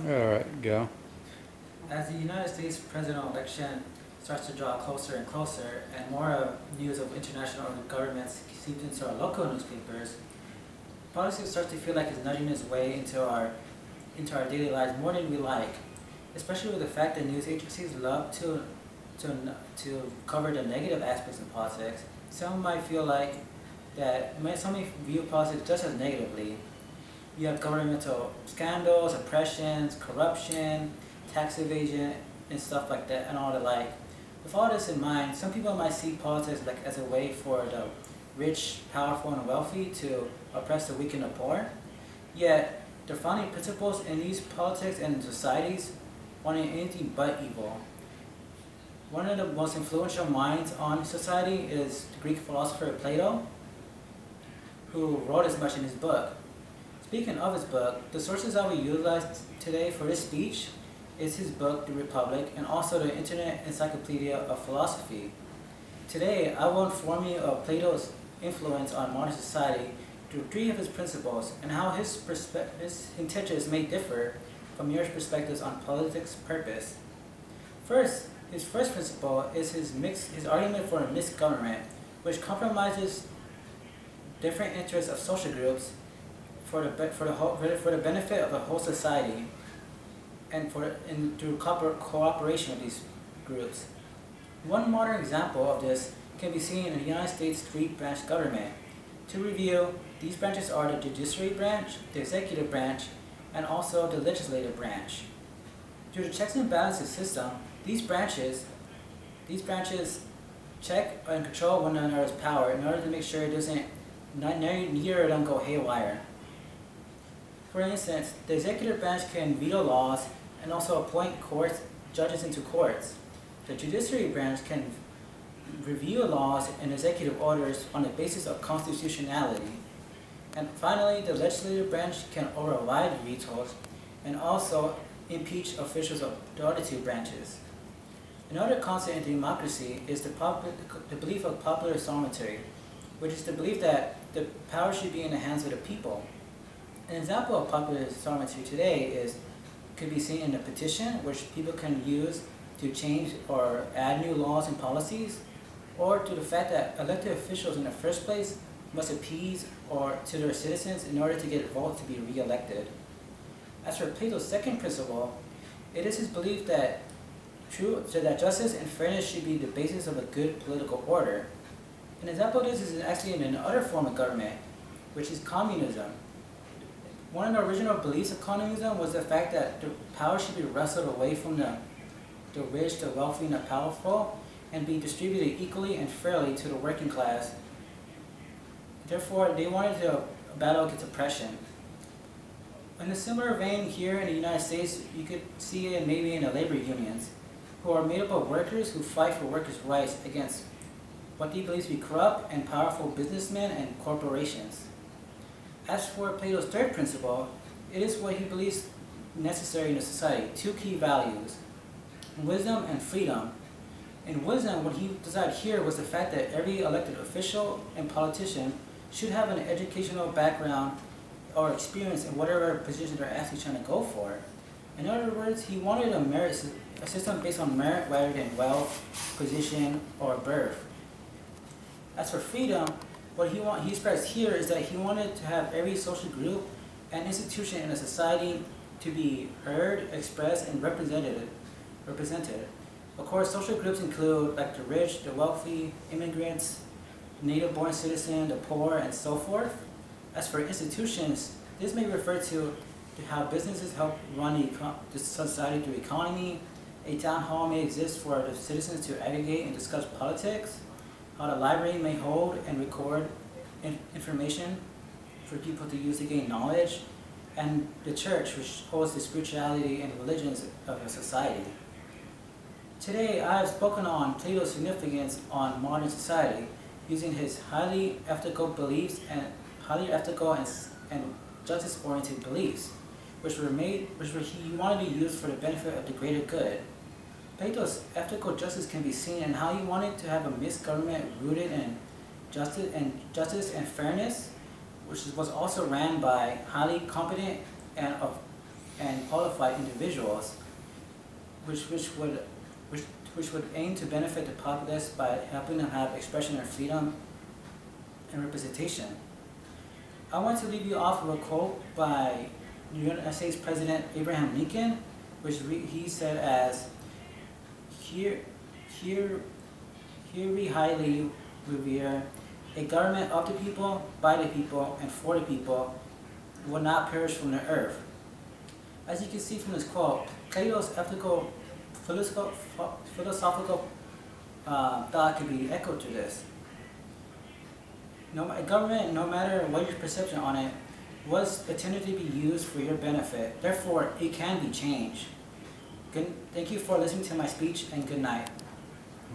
Alright, go. As the United States presidential election starts to draw closer and closer, and more news of international governments seeps into our local newspapers, politics starts to feel like it's nudging its way into our daily lives more than we like. Especially with the fact that news agencies love to cover the negative aspects of politics. Some might feel like some may view politics just as negatively. You have governmental scandals, oppressions, corruption, tax evasion, and stuff like that, and all the like. With all this in mind, some people might see politics like as a way for the rich, powerful, and wealthy to oppress the weak and the poor. Yet, the founding principles in these politics and societies wanting anything but evil. One of the most influential minds on society is the Greek philosopher Plato, who wrote as much in his book. Speaking of his book, the sources I will utilize today for this speech is his book, The Republic, and also the Internet Encyclopedia of Philosophy. Today, I will inform you of Plato's influence on modern society through three of his principles and how his intentions may differ from your perspectives on politics' purpose. First, his first principle is his argument for a mixed government, which compromises different interests of social groups for the benefit of the whole society, and through cooperation with these groups. One modern example of this can be seen in the United States three-branch government. To review, these branches are the judiciary branch, the executive branch, and also the legislative branch. Through the checks and balances system, these branches check and control one another's power in order to make sure neither of them go haywire. For instance, the executive branch can veto laws and also appoint judges into courts. The judiciary branch can review laws and executive orders on the basis of constitutionality. And finally, the legislative branch can override vetoes and also impeach officials of the other two branches. Another concept in democracy is the belief of popular sovereignty, which is the belief that the power should be in the hands of the people. An example of popular sovereignty today could be seen in a petition, which people can use to change or add new laws and policies, or to the fact that elected officials in the first place must appease to their citizens in order to get votes to be re-elected. As for Plato's second principle, it is his belief that justice and fairness should be the basis of a good political order. An example of this is actually in another form of government, which is communism. One of the original beliefs of communism was the fact that the power should be wrestled away from the rich, the wealthy, and the powerful, and be distributed equally and fairly to the working class. Therefore, they wanted to battle against oppression. In a similar vein here in the United States, you could see it maybe in the labor unions, who are made up of workers who fight for workers' rights against what they believe to be corrupt and powerful businessmen and corporations. As for Plato's third principle, it is what he believes necessary in a society, two key values, wisdom and freedom. In wisdom, what he decided here was the fact that every elected official and politician should have an educational background or experience in whatever position they're actually trying to go for. In other words, he wanted a system based on merit rather than wealth, position, or birth. As for freedom, what he expressed here is that he wanted to have every social group and institution in a society to be heard, expressed, and represented. Of course, social groups include like the rich, the wealthy, immigrants, native-born citizens, the poor, and so forth. As for institutions, this may refer to how businesses help run the society through economy. A town hall may exist for the citizens to aggregate and discuss politics. How the library may hold and record information for people to use to gain knowledge, and the church, which holds the spirituality and religions of a society. Today, I have spoken on Plato's significance on modern society, using his highly ethical beliefs and justice-oriented beliefs, which he wanted to use for the benefit of the greater good. Plato's ethical justice can be seen in how he wanted to have a mixed government rooted in justice and fairness, which was also ran by highly competent and and qualified individuals, which would aim to benefit the populace by helping them have expression and freedom and representation. I want to leave you off with a quote by United States President Abraham Lincoln, which he said as, here we highly revere a government of the people, by the people, and for the people, will not perish from the earth. As you can see from this quote, Plato's ethical, philosophical thought can be echoed to this. A government, no matter what your perception on it, was intended to be used for your benefit. Therefore, it can be changed. Thank you for listening to my speech, and good night.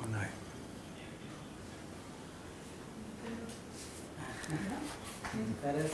Good night. That is.